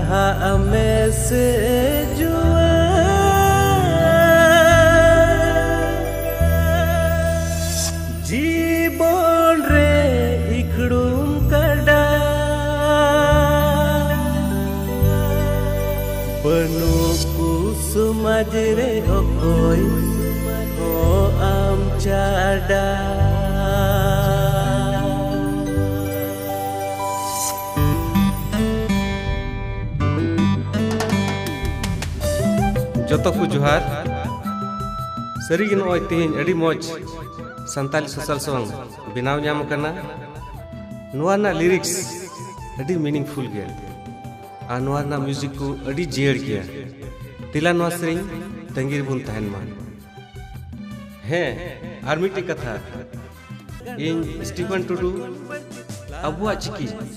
ᱯᱟᱲᱦᱟᱜ ᱢᱮᱥᱮ जीवन रे इखड़ूम कड़ा बनु कुसुमाज रे ओकोय हो आम चाडा जतो को जोहार सरी गे नय तेहें अड़ी मौज संताली सोशल सॉन्ग बनाव नाम करना नोआ ना लिरिक्स अड़ी मीनिंगफुल गया आ नोआ ना म्यूजिक को अड़ी जेड़ गया तिला नोआ सेरिंग तंगीर बुन तहन मा है आर मिट्टी कथा इन स्टीफन टुडू अबुआ चिकी